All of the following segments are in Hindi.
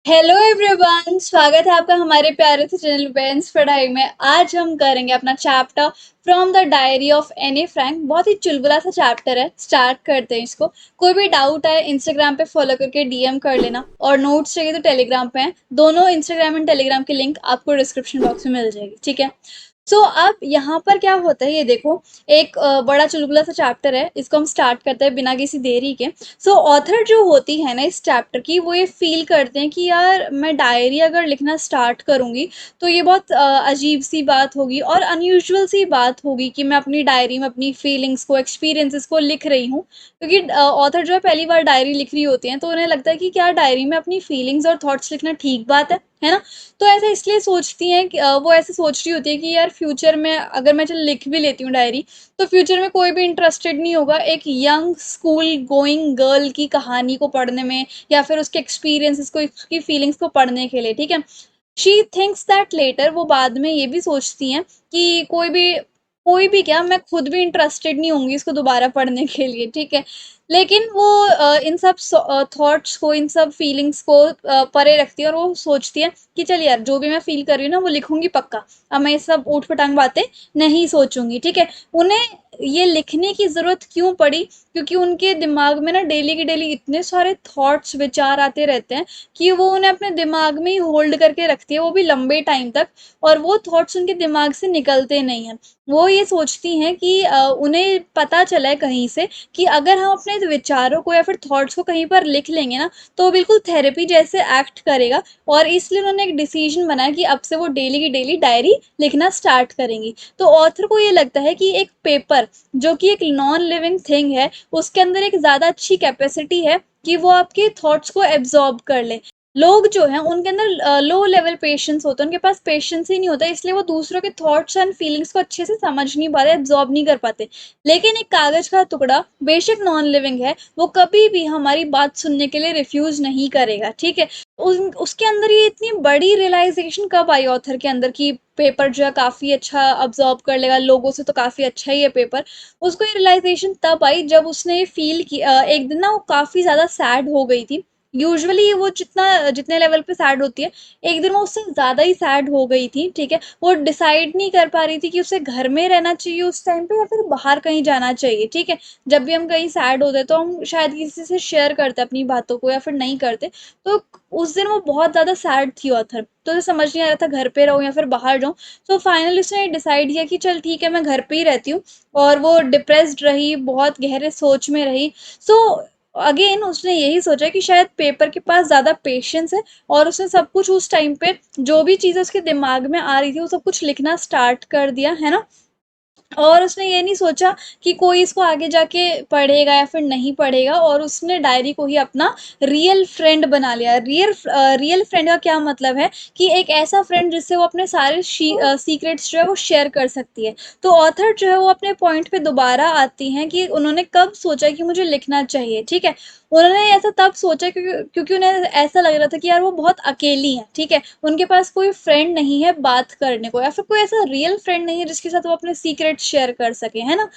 हेलो एवरीवन, स्वागत है आपका हमारे प्यारे से चैनल बेंस पढ़ाई में। आज हम करेंगे अपना chapter from the diary of Anne Frank. बहुत ही चुलबुला सा चैप्टर है, स्टार्ट करते हैं इसको। कोई भी डाउट है इंस्टाग्राम पे फॉलो करके डीएम कर लेना, और नोट्स चाहिए तो टेलीग्राम पे हैं। दोनों इंस्टाग्राम एंड टेलीग्राम की लिंक आपको डिस्क्रिप्शन बॉक्स में मिल जाएगी, ठीक है। सो अब यहाँ पर क्या होता है ये देखो। एक बड़ा चुलबुला सा चैप्टर है, इसको हम स्टार्ट करते हैं बिना किसी देरी के। सो ऑथर जो होती है ना इस चैप्टर की, वो ये फील करते हैं कि यार मैं डायरी अगर लिखना स्टार्ट करूँगी तो ये बहुत अजीब सी बात होगी और अनयूजुअल सी बात होगी कि मैं अपनी डायरी में अपनी फीलिंग्स को, एक्सपीरियंसेस को लिख रही हूँ। क्योंकि ऑथर जो है पहली बार डायरी लिख रही होती हैं, तो उन्हें लगता है कि क्या डायरी में अपनी फीलिंग्स और थॉट्स लिखना ठीक बात है ना। तो ऐसा इसलिए सोचती हैं कि वो ऐसे सोच रही होती है कि यार फ्यूचर में अगर मैं चल लिख भी लेती हूँ डायरी, तो फ्यूचर में कोई भी इंटरेस्टेड नहीं होगा एक यंग स्कूल गोइंग गर्ल की कहानी को पढ़ने में, या फिर उसके एक्सपीरियंसेस को, उसकी फीलिंग्स को पढ़ने के लिए, ठीक है। शी थिंक्स दैट लेटर, वो बाद में ये भी सोचती हैं कि कोई भी क्या, मैं खुद भी इंटरेस्टेड नहीं होंगी इसको दोबारा पढ़ने के लिए, ठीक है। लेकिन वो इन सब थॉट्स को, इन सब फीलिंग्स को परे रखती है, और वो सोचती है कि चल यार जो भी मैं फील कर रही हूँ ना वो लिखूंगी पक्का। अब मैं ये सब ऊट पटांग बातें नहीं सोचूंगी, ठीक है। उन्हें ये लिखने की ज़रूरत क्यों पड़ी? क्योंकि उनके दिमाग में ना डेली की डेली इतने सारे थॉट्स, विचार आते रहते हैं कि वो उन्हें अपने दिमाग में ही होल्ड करके रखती है, वो भी लंबे टाइम तक। और वो थॉट्स उनके दिमाग से निकलते नहीं हैं। वो ये सोचती हैं कि उन्हें पता चला है कहीं से कि अगर हम अपने विचारों को या फिर थॉट्स को कहीं पर लिख लेंगे ना, तो वो बिल्कुल थेरेपी जैसे एक्ट करेगा। और इसलिए उन्होंने एक डिसीजन बनाया कि अब से वो डेली की डेली डायरी लिखना स्टार्ट करेंगी। तो ऑथर को ये लगता है कि एक पेपर, जो कि एक नॉन लिविंग थिंग है, उसके अंदर एक ज़्यादा अच्छी कैपेसिटी है कि वो आपके थॉट्स को एब्जॉर्ब कर ले। लोग जो हैं उनके अंदर लो लेवल पेशेंस होता है, उनके पास पेशेंस ही नहीं होता, इसलिए वो दूसरों के थॉट्स एंड फीलिंग्स को अच्छे से समझ नहीं पाते, एब्जॉर्ब नहीं कर पाते। लेकिन एक कागज का टुकड़ा बेशक नॉन लिविंग है, वो कभी भी हमारी बात सुनने के लिए रिफ्यूज नहीं करेगा, ठीक है। उसके अंदर ये इतनी बड़ी रियलाइजेशन कब आई ऑथर के अंदर कि पेपर जो है काफ़ी अच्छा अब्जॉर्ब कर लेगा लोगों से, तो काफ़ी अच्छा ही है पेपर। उसको ये रियलाइजेशन तब आई जब उसने ये फील की, एक दिन ना वो काफ़ी ज़्यादा सैड हो गई थी। यूजुअली वो जितने लेवल पे सैड होती है, एक दिन वो उससे ज़्यादा ही सैड हो गई थी, ठीक है। वो डिसाइड नहीं कर पा रही थी कि उसे घर में रहना चाहिए उस टाइम पे या फिर बाहर कहीं जाना चाहिए, ठीक है। जब भी हम कहीं सैड होते हैं तो हम शायद किसी से शेयर करते हैं अपनी बातों को या फिर नहीं करते। तो उस दिन वो बहुत ज़्यादा सैड थी ऑथर, तो उसे समझ नहीं आ रहा था घर पे रहूँ या फिर बाहर जाऊँ। तो फाइनली उसने डिसाइड किया कि चल ठीक है, मैं घर पे ही रहती हूँ। और वो डिप्रेस्ड रही, बहुत गहरे सोच में रही। सो अगेन उसने यही सोचा कि शायद पेपर के पास ज़्यादा पेशेंस है, और उसने सब कुछ उस टाइम पे जो भी चीज़ें उसके दिमाग में आ रही थी वो सब कुछ लिखना स्टार्ट कर दिया, है ना। और उसने ये नहीं सोचा कि कोई इसको आगे जाके पढ़ेगा या फिर नहीं पढ़ेगा, और उसने डायरी को ही अपना रियल फ्रेंड बना लिया। रियल फ्रेंड का क्या मतलब है कि एक ऐसा फ्रेंड जिससे वो अपने सारे सीक्रेट्स जो है वो शेयर कर सकती है। तो ऑथर जो है वो अपने पॉइंट पे दोबारा आती हैं कि उन्होंने कब सोचा कि मुझे लिखना चाहिए, ठीक है। उन्होंने ऐसा तब सोचा क्योंकि उन्हें ऐसा लग रहा था कि यार वो बहुत अकेली हैं, ठीक है। उनके पास कोई फ्रेंड नहीं है बात करने को, या फिर कोई ऐसा रियल फ्रेंड नहीं है जिसके साथ वो अपने सीक्रेट शेयर कर सके, है ना।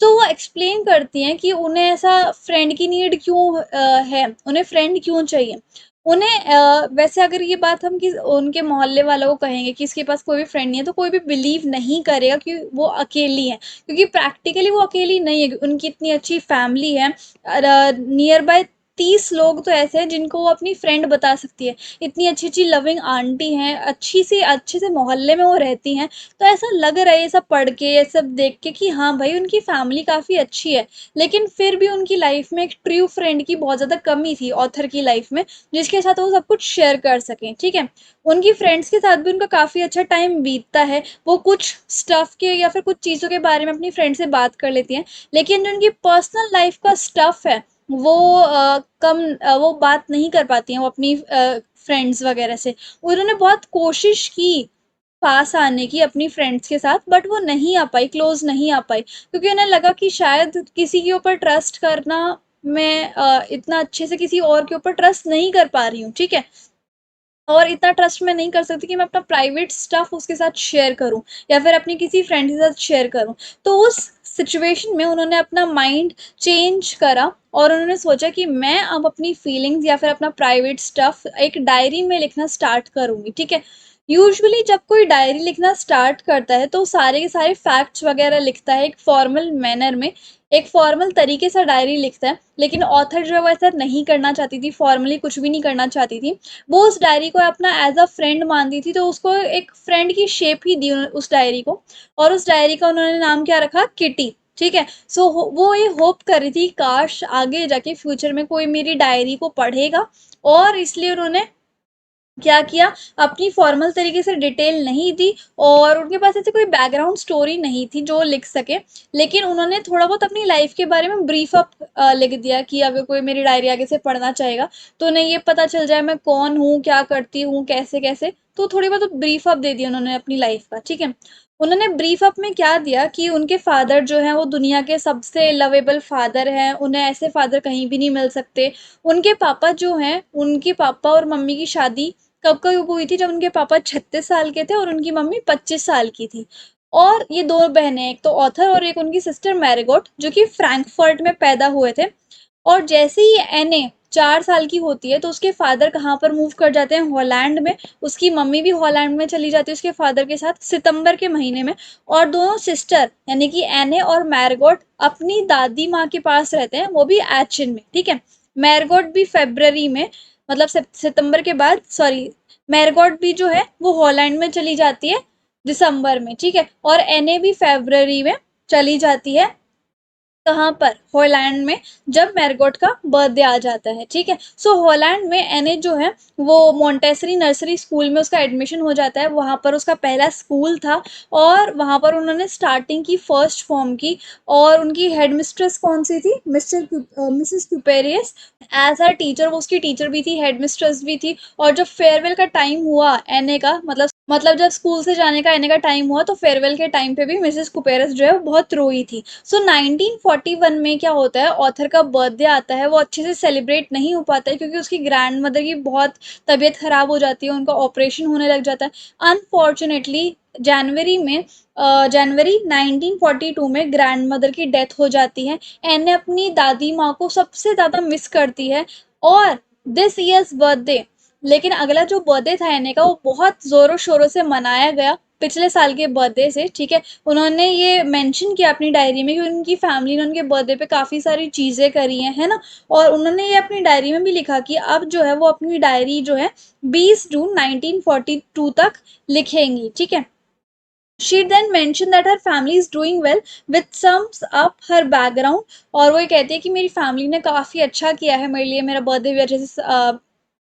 तो वो एक्सप्लेन करती हैं कि उन्हें ऐसा फ्रेंड की नीड क्यों है, उन्हें फ्रेंड क्यों चाहिए। उन्हें वैसे अगर ये बात हम कि उनके मोहल्ले वालों को कहेंगे कि इसके पास कोई भी फ्रेंड नहीं है, तो कोई भी बिलीव नहीं करेगा कि वो अकेली है, क्योंकि प्रैक्टिकली वो अकेली नहीं है। उनकी इतनी अच्छी फैमिली है, नियर बाय 30 लोग तो ऐसे हैं जिनको वो अपनी फ्रेंड बता सकती है। इतनी अच्छी-अच्छी लविंग आंटी हैं, अच्छे से मोहल्ले में वो रहती हैं। तो ऐसा लग रहा है ये सब पढ़ के, ये सब देख के कि हाँ भाई उनकी फैमिली काफ़ी अच्छी है। लेकिन फिर भी उनकी लाइफ़ में एक ट्रू फ्रेंड की बहुत ज़्यादा कमी थी ऑथर की लाइफ़ में, जिसके साथ वो सब कुछ शेयर कर सकें, ठीक है। उनकी फ्रेंड्स के साथ भी उनका काफ़ी अच्छा टाइम बीतता है। वो कुछ स्टफ़ के या फिर कुछ चीज़ों के बारे में अपनी फ्रेंड से बात कर लेती हैं। लेकिन जो उनकी पर्सनल लाइफ़ का स्टफ़ है, वो वो बात नहीं कर पाती हैं वो अपनी फ्रेंड्स वगैरह से। उन्होंने बहुत कोशिश की पास आने की अपनी फ्रेंड्स के साथ, बट वो नहीं आ पाई, क्लोज नहीं आ पाई, क्योंकि उन्हें लगा कि शायद किसी के ऊपर ट्रस्ट करना, मैं इतना अच्छे से किसी और के ऊपर ट्रस्ट नहीं कर पा रही हूँ, ठीक है। और इतना ट्रस्ट मैं नहीं कर सकती कि मैं अपना प्राइवेट स्टफ उसके साथ शेयर करूँ या फिर अपनी किसी फ्रेंड के साथ शेयर करूँ। तो उस सिचुएशन में उन्होंने अपना माइंड चेंज करा और उन्होंने सोचा कि मैं अब अपनी फीलिंग्स या फिर अपना प्राइवेट स्टफ एक डायरी में लिखना स्टार्ट करूँगी, ठीक है? यूजुअली जब कोई डायरी लिखना स्टार्ट करता है तो सारे के सारे फैक्ट्स वगैरह लिखता है एक फॉर्मल मैनर में, एक फॉर्मल तरीके से डायरी लिखता है। लेकिन ऑथर जो है वो ऐसा नहीं करना चाहती थी, फॉर्मली कुछ भी नहीं करना चाहती थी। वो उस डायरी को अपना एज़ अ फ्रेंड मानती थी, तो उसको एक फ्रेंड की शेप ही दी उस डायरी को, और उस डायरी का उन्होंने नाम क्या रखा, किटी, ठीक है? सो वो ये होप कर रही थी काश आगे जाके फ्यूचर में कोई मेरी डायरी को पढ़ेगा, और इसलिए उन्होंने क्या किया, अपनी फॉर्मल तरीके से डिटेल नहीं दी और उनके पास ऐसे कोई बैकग्राउंड स्टोरी नहीं थी जो लिख सके। लेकिन उन्होंने थोड़ा बहुत अपनी लाइफ के बारे में ब्रीफ अप लिख दिया कि अगर कोई मेरी डायरी आगे से पढ़ना चाहेगा तो उन्हें ये पता चल जाए मैं कौन हूँ, क्या करती हूँ, कैसे-कैसे। तो थोड़ी बहुत ब्रीफ अप दे दिया उन्होंने अपनी लाइफ का, ठीक है? उन्होंने ब्रीफ अप में क्या दिया कि उनके फादर जो हैं वो दुनिया के सबसे लवेबल फादर हैं, उन्हें ऐसे फादर कहीं भी नहीं मिल सकते। उनके पापा जो हैं, उनके पापा और मम्मी की शादी कब हुई थी, जब उनके पापा 36 साल के थे और उनकी मम्मी 25 साल की थी। और ये 2 बहनें, एक तो ऑथर और एक उनकी सिस्टर मैरीगोट, जो कि फ्रैंकफर्ट में पैदा हुए थे। और जैसे ही एने 4 साल की होती है तो उसके फादर कहाँ पर मूव कर जाते हैं, हॉलैंड में। उसकी मम्मी भी हॉलैंड में चली जाती है उसके फादर के साथ सितंबर के महीने में। और दोनों सिस्टर यानी कि एने और मैरगोट अपनी दादी माँ के पास रहते हैं, वो भी एचिन में, ठीक है? मैरगोट भी फ़रवरी में, मतलब सितंबर के बाद, सॉरी, मैरगोट भी जो है वो हॉलैंड में चली जाती है दिसंबर में, ठीक है? और एने भी फ़रवरी में चली जाती है, कहाँ पर, हॉलैंड में, जब मैरगोट का बर्थडे आ जाता है, ठीक है? सो हॉलैंड में एने जो है वो मोंटेसरी नर्सरी स्कूल में उसका एडमिशन हो जाता है, वहाँ पर उसका पहला स्कूल था और वहाँ पर उन्होंने स्टार्टिंग की फर्स्ट फॉर्म की। और उनकी हेड मिस्ट्रेस कौन सी थी, मिसेस क्यूपेरियस। एज हर टीचर वो उसकी टीचर भी थी, हेड मिस्ट्रेस भी थी। और जब फेयरवेल का टाइम हुआ एने का, मतलब जब स्कूल से जाने का एने का टाइम हुआ तो फेयरवेल के टाइम पे भी मिसेस कुपेरस जो है वो बहुत रोई थी। सो 1941 में क्या होता है, ऑथर का बर्थडे आता है, वो अच्छे से सेलिब्रेट नहीं हो पाता है क्योंकि उसकी ग्रैंड मदर की बहुत तबीयत खराब हो जाती है, उनका ऑपरेशन होने लग जाता है। अनफॉर्चुनेटली जनवरी में, जनवरी 1942 में ग्रैंड मदर की डेथ हो जाती है। एने अपनी दादी माँ को सबसे ज़्यादा मिस करती है। और दिस ईयर्स बर्थडे, लेकिन अगला जो बर्थडे था एने का वो बहुत ज़ोरों शोरों से मनाया गया पिछले साल के बर्थडे से, ठीक है? उन्होंने ये मेंशन किया अपनी डायरी में कि उनकी फैमिली ने उनके बर्थडे पे काफ़ी सारी चीज़ें करी हैं, है ना? और उन्होंने ये अपनी डायरी में भी लिखा कि अब जो है वो अपनी डायरी जो है 20 जून 1942 तक लिखेंगी, ठीक है? She then mentioned that her family is doing well, which sums up her background। और वो ये कहती है कि मेरी फैमिली ने काफ़ी अच्छा किया है मेरे लिए, मेरा बर्थडे भी अच्छे से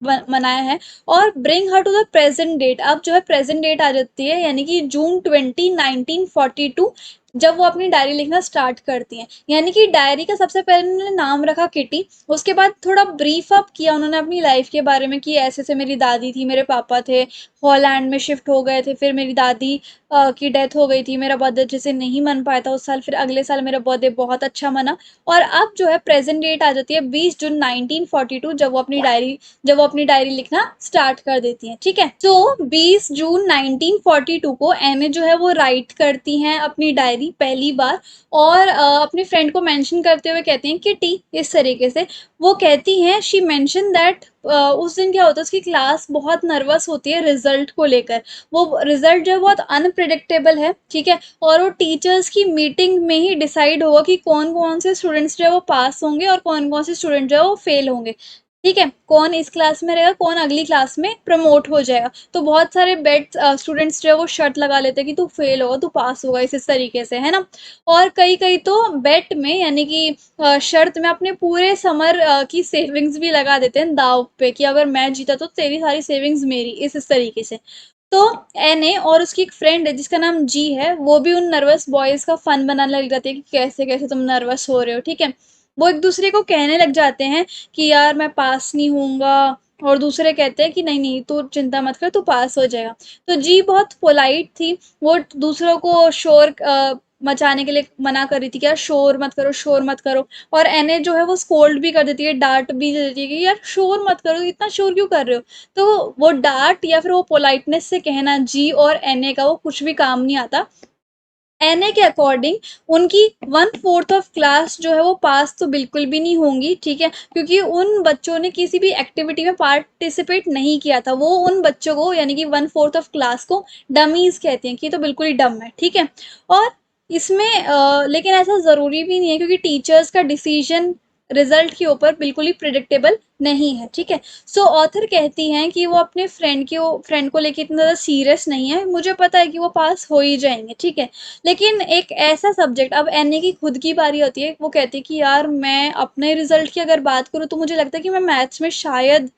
मनाया है। और bring her to the present date, अब जो है प्रेजेंट डेट आ जाती है यानी कि जून 20 1942, जब वो अपनी डायरी लिखना स्टार्ट करती हैं। यानी कि डायरी का सबसे पहले उन्होंने नाम रखा किटी, उसके बाद थोड़ा ब्रीफ अप किया उन्होंने अपनी लाइफ के बारे में कि ऐसे ऐसे मेरी दादी थी, मेरे पापा थे, हॉलैंड में शिफ्ट हो गए थे, फिर मेरी दादी की डेथ हो गई थी, मेरा बर्थडे अच्छे से नहीं मन पाया था उस साल, फिर अगले साल मेरा बर्थडे बहुत अच्छा मना। और अब जो है प्रेजेंट डेट आ जाती है 20 जून 1942, जब वो अपनी डायरी लिखना स्टार्ट कर देती हैं, ठीक है? तो 20 जून 1942 को एने जो है वो राइट करती हैं अपनी डायरी पहली बार। और अपने फ्रेंड को मेंशन करते हुए कहती हैं किटी, इस तरीके से वो कहती हैं, शी मेंशन दैट उस दिन क्या होता है, उसकी क्लास बहुत नर्वस होती है रिजल्ट को लेकर। वो रिजल्ट जो है बहुत अनप्रिडिक्टेबल है, ठीक है? और वो टीचर्स की मीटिंग में ही डिसाइड होगा कि कौन कौन से स्टूडेंट्स जो है वो पास होंगे और कौन कौन से स्टूडेंट जो है वो फेल होंगे, ठीक है? कौन इस क्लास में रहेगा, कौन अगली क्लास में प्रमोट हो जाएगा। तो बहुत सारे बेट स्टूडेंट्स जो है वो शर्त लगा लेते हैं कि तू फेल होगा, तू पास होगा, इस तरीके से, है ना? और कई कई तो बेट में यानी कि शर्त में अपने पूरे समर की सेविंग्स भी लगा देते हैं दाव पे कि अगर मैं जीता तो तेरी सारी सेविंग्स मेरी, इस तरीके से। तो एने और उसकी एक फ्रेंड है जिसका नाम जी है, वो भी उन नर्वस बॉयज़ का फन बनाने लग जाती है कि कैसे-कैसे तुम नर्वस हो रहे हो, ठीक है? वो एक-दूसरे को कहने लग जाते हैं कि यार मैं पास नहीं होऊँगा, और दूसरे कहते हैं कि नहीं-नहीं तू चिंता मत कर, तू पास हो जाएगा। तो जी बहुत पोलाइट थी, वो दूसरों को मचाने के लिए मना कर रही थी कि यार शोर मत करो, शोर मत करो। और एने जो है वो स्कोल्ड भी कर देती है, डांट भी देती है कि यार शोर मत करो, इतना शोर क्यों कर रहे हो। तो वो डांट या फिर वो पोलाइटनेस से कहना जी और एने का वो कुछ भी काम नहीं आता। एनए के अकॉर्डिंग उनकी 1/4 ऑफ क्लास जो है वो पास तो बिल्कुल भी नहीं होंगी, ठीक है, क्योंकि उन बच्चों ने किसी भी एक्टिविटी में पार्टिसिपेट नहीं किया था। वो उन बच्चों को यानी कि 1/4 ऑफ क्लास को डमीज कहते हैं कि तो बिल्कुल ही डम है, ठीक है। और इसमें लेकिन ऐसा ज़रूरी भी नहीं है, क्योंकि टीचर्स का डिसीजन रिजल्ट के ऊपर बिल्कुल ही प्रिडिक्टेबल नहीं है, ठीक है। सो ऑथर कहती हैं कि वो अपने फ्रेंड को लेके इतना ज़्यादा सीरियस नहीं है, मुझे पता है कि वो पास हो ही जाएंगे, ठीक है। लेकिन एक ऐसा सब्जेक्ट, अब एनए की खुद की बारी होती है, वो कहती है कि यार मैं अपने रिजल्ट की अगर बात करूँ तो मुझे लगता है कि मैं मैथ्स में शायद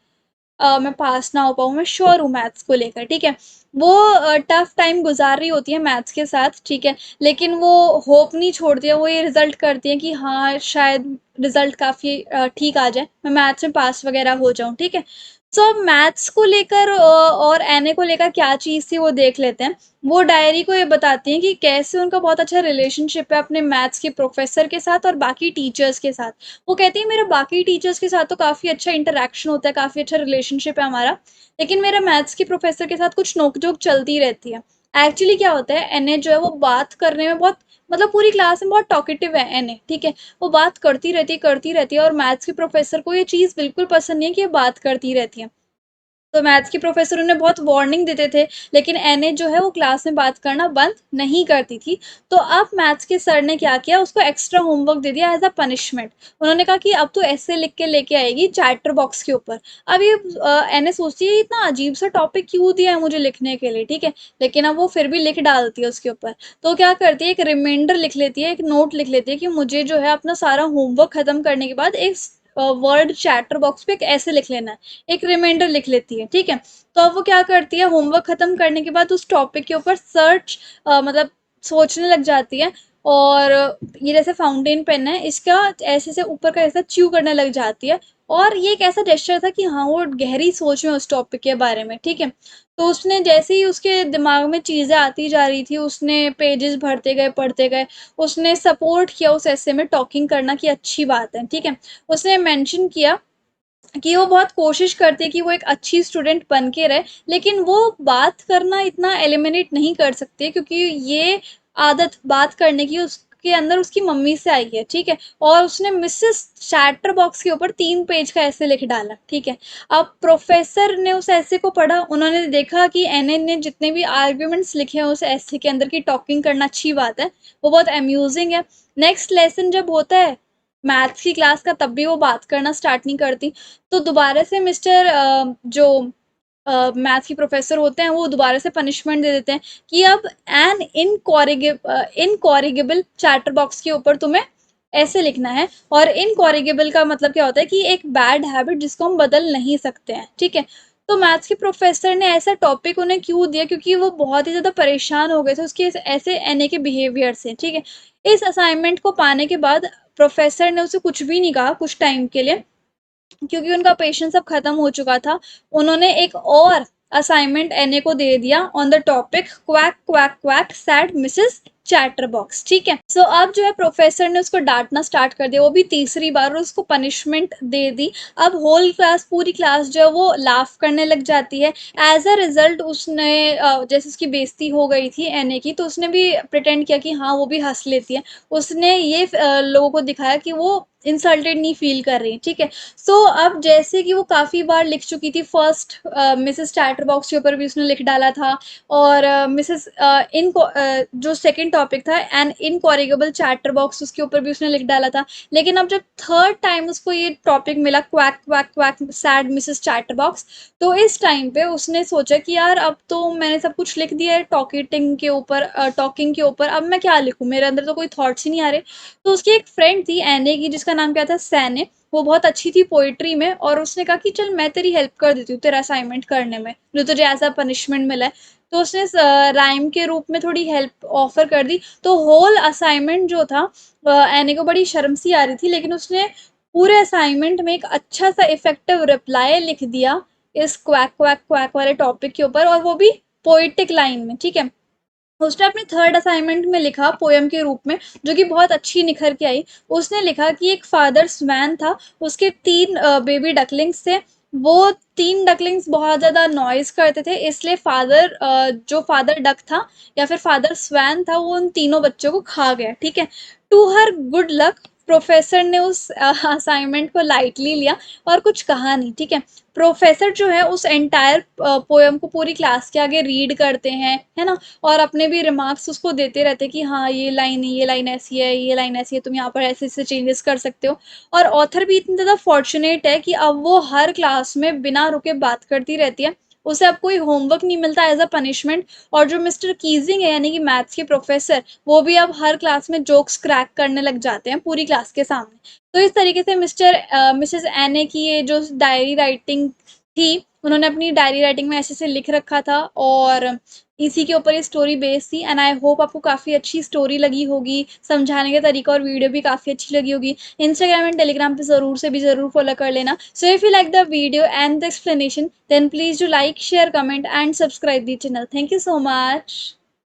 मैं पास ना हो पाऊँ, मैं श्योर हूँ मैथ्स को लेकर, ठीक है। वो टफ टाइम गुजार रही होती है मैथ्स के साथ, ठीक है, लेकिन वो होप नहीं छोड़ती है, वो ये रिजल्ट करती है कि हाँ शायद रिजल्ट काफ़ी ठीक आ जाए, मैं मैथ्स में पास वगैरह हो जाऊँ, ठीक है। सो अब मैथ्स को लेकर और एनए को लेकर क्या चीज़ थी वो देख लेते हैं। वो डायरी को ये बताती हैं कि कैसे उनका बहुत अच्छा रिलेशनशिप है अपने मैथ्स के प्रोफेसर के साथ और बाकी टीचर्स के साथ। वो कहती है मेरा बाकी टीचर्स के साथ तो काफ़ी अच्छा इंटरेक्शन होता है, काफ़ी अच्छा रिलेशनशिप है हमारा, लेकिन मेरा मैथ्स के प्रोफेसर के साथ कुछ नोक-झोंक चलती रहती है। एक्चुअली क्या होता है, एनए जो है वो बात करने में बहुत, मतलब पूरी क्लास में बहुत टॉकेटिव है एनए, ठीक है। वो बात करती रहती है और मैथ्स के प्रोफेसर को ये चीज़ बिल्कुल पसंद नहीं है कि ये बात करती रहती है। तो मैथ्स के प्रोफेसर उन्हें बहुत वार्निंग देते थे, लेकिन एनए जो है वो क्लास में बात करना बंद नहीं करती थी। तो अब मैथ्स के सर ने क्या किया, उसको एक्स्ट्रा होमवर्क दे दिया एज अ पनिशमेंट। उन्होंने कहा कि अब तो ऐसे लिख के लेके आएगी चैटर बॉक्स के ऊपर। अब ये एनए सोचती है इतना अजीब सा टॉपिक क्यों दिया है मुझे लिखने के लिए, ठीक है, लेकिन अब वो फिर भी लिख डालती है उसके ऊपर। तो क्या करती है, एक रिमाइंडर लिख लेती है, एक नोट लिख लेती है कि मुझे जो है अपना सारा होमवर्क खत्म करने के बाद एक वर्ड चैटर बॉक्स पे एक ऐसे लिख लेना है, एक रिमाइंडर लिख लेती है, ठीक है। तो अब वो क्या करती है, होमवर्क खत्म करने के बाद उस टॉपिक के ऊपर सर्च मतलब सोचने लग जाती है। और ये जैसे फाउंटेन पेन है, इसका ऐसे से ऊपर का ऐसा च्यू करने लग जाती है। और ये एक ऐसा जेस्चर था कि हाँ वो गहरी सोच में उस टॉपिक के बारे में, ठीक है। तो उसने जैसे ही उसके दिमाग में चीज़ें आती जा रही थी, उसने पेजेस भरते गए, पढ़ते गए। उसने सपोर्ट किया उस ऐसे में टॉकिंग करना कि अच्छी बात है, ठीक है। उसने मेंशन किया कि वो बहुत कोशिश करती है कि वो एक अच्छी स्टूडेंट बन के रहे, लेकिन वो बात करना इतना एलिमिनेट नहीं कर सकती, क्योंकि ये आदत बात करने की उसके अंदर उसकी मम्मी से आई है, ठीक है। और उसने मिसेस चैटर बॉक्स के ऊपर 3 पेज का ऐसे लिख डाला, ठीक है। अब प्रोफेसर ने उस ऐसे को पढ़ा, उन्होंने देखा कि एनएन ने जितने भी आर्ग्यूमेंट्स लिखे हैं उस ऐसे के अंदर की टॉकिंग करना अच्छी बात है, वो बहुत अम्यूजिंग है। नेक्स्ट लेसन जब होता है मैथ्स की क्लास का, तब भी वो बात करना स्टार्ट नहीं करती। तो दोबारा से मिस्टर जो मैथ्स के प्रोफेसर होते हैं वो दोबारा से पनिशमेंट दे देते हैं कि अब एन इनकॉरिगेबल चैटर बॉक्स के ऊपर तुम्हें ऐसे लिखना है। और इनकॉरिगेबल का मतलब क्या होता है कि एक बैड हैबिट जिसको हम बदल नहीं सकते हैं, ठीक है। तो मैथ्स के प्रोफेसर ने ऐसा टॉपिक उन्हें क्यों दिया, क्योंकि वो बहुत ही ज़्यादा परेशान हो गए थे उसके ऐसे एनए के बिहेवियर से, ठीक है। इस असाइनमेंट को पाने के बाद प्रोफेसर ने उसे कुछ भी नहीं कहा कुछ टाइम के लिए, क्योंकि उनका पेशेंस अब खत्म हो चुका था। उन्होंने एक और असाइनमेंट एनए को दे दिया on the topic quack quack quack sad Mrs chatterbox, ठीक है। सो अब जो है प्रोफेसर ने उसको डांटना स्टार्ट कर दिया, वो भी तीसरी बार, और उसको पनिशमेंट दे दी। अब होल क्लास, पूरी क्लास जो है वो लाफ करने लग जाती है। एज अ रिजल्ट उसने जैसे उसकी बेइज्जती हो गई थी एनए की, तो उसने भी प्रिटेंड किया कि हाँ वो भी हंस लेती है। उसने ये लोगों को दिखाया कि वो इंसल्टेड नहीं फील कर रही, ठीक है। सो अब जैसे कि वो काफ़ी बार लिख चुकी थी, फर्स्ट मिसेस चैटरबॉक्स के ऊपर भी उसने लिख डाला था। और मिसेस जो सेकंड टॉपिक था एन इनकॉरिगेबल चैटरबॉक्स, उसके ऊपर भी उसने लिख डाला था। लेकिन अब जब थर्ड टाइम उसको ये टॉपिक मिला quack quack quack sad Mrs chatterbox, तो इस टाइम पे उसने सोचा कि यार अब तो मैंने सब कुछ लिख दिया है टॉकिटिंग के ऊपर, टॉकिंग के ऊपर, अब मैं क्या लिखूँ, मेरे अंदर तो कोई थॉट्स ही नहीं आ रहे। तो उसकी एक फ्रेंड थी एनए की, जिसका नाम क्या था, सैने। वो बहुत अच्छी थी पोइट्री में, और उसने कहा कि चल मैं तेरी हेल्प कर देती हूँ तेरा असाइनमेंट करने में, जो तुझे एज अ पनिशमेंट मिला है। तो उसने राइम के रूप में थोड़ी हेल्प ऑफर कर दी। तो होल असाइनमेंट जो था, एनी को बड़ी शर्म सी आ रही थी, लेकिन उसने पूरे असाइनमेंट में एक अच्छा सा इफेक्टिव रिप्लाई लिख दिया इस क्वैक क्वैक क्वैक वाले टॉपिक के ऊपर, और वो भी पोइटिक लाइन में, ठीक है। उसने अपने थर्ड असाइनमेंट में लिखा पोएम के रूप में, जो कि बहुत अच्छी निखर के आई। उसने लिखा कि एक फादर स्वैन था, उसके 3 बेबी डकलिंग्स थे। वो 3 डकलिंग्स बहुत ज़्यादा नॉइज़ करते थे, इसलिए जो फादर डक था या फिर फादर स्वैन था, वो उन तीनों बच्चों को खा गया, ठीक है? To her good luck, professor ने उस असाइनमेंट को लाइटली लिया और कुछ कहा नहीं, ठीक है? प्रोफ़ेसर जो है उस एंटायर पोएम को पूरी क्लास के आगे रीड करते हैं, है ना? और अपने भी रिमार्क्स उसको देते रहते हैं कि हाँ ये लाइन ऐसी है, ये लाइन ऐसी है, तुम यहाँ पर ऐसे ऐसे चेंजेस कर सकते हो। और ऑथर भी इतनी ज़्यादा फॉर्चुनेट है कि अब वो हर क्लास में बिना रुके बात करती रहती है। उसे अब कोई होमवर्क नहीं मिलता एज अ पनिशमेंट। और जो मिस्टर कीजिंग है यानी कि मैथ्स के प्रोफेसर, वो भी अब हर क्लास में जोक्स क्रैक करने लग जाते हैं पूरी क्लास के सामने। तो इस तरीके से मिसेस एने की ये जो डायरी राइटिंग थी, उन्होंने अपनी डायरी राइटिंग में ऐसे ऐसे लिख रखा था, और इसी के ऊपर ये स्टोरी बेस्ड थी। एंड आई होप आपको काफ़ी अच्छी स्टोरी लगी होगी, समझाने का तरीका और वीडियो भी काफ़ी अच्छी लगी होगी। इंस्टाग्राम एंड टेलीग्राम पे ज़रूर फॉलो कर लेना। So if you like the video and the explanation, then please do like, share, comment and subscribe the channel. Thank you so much.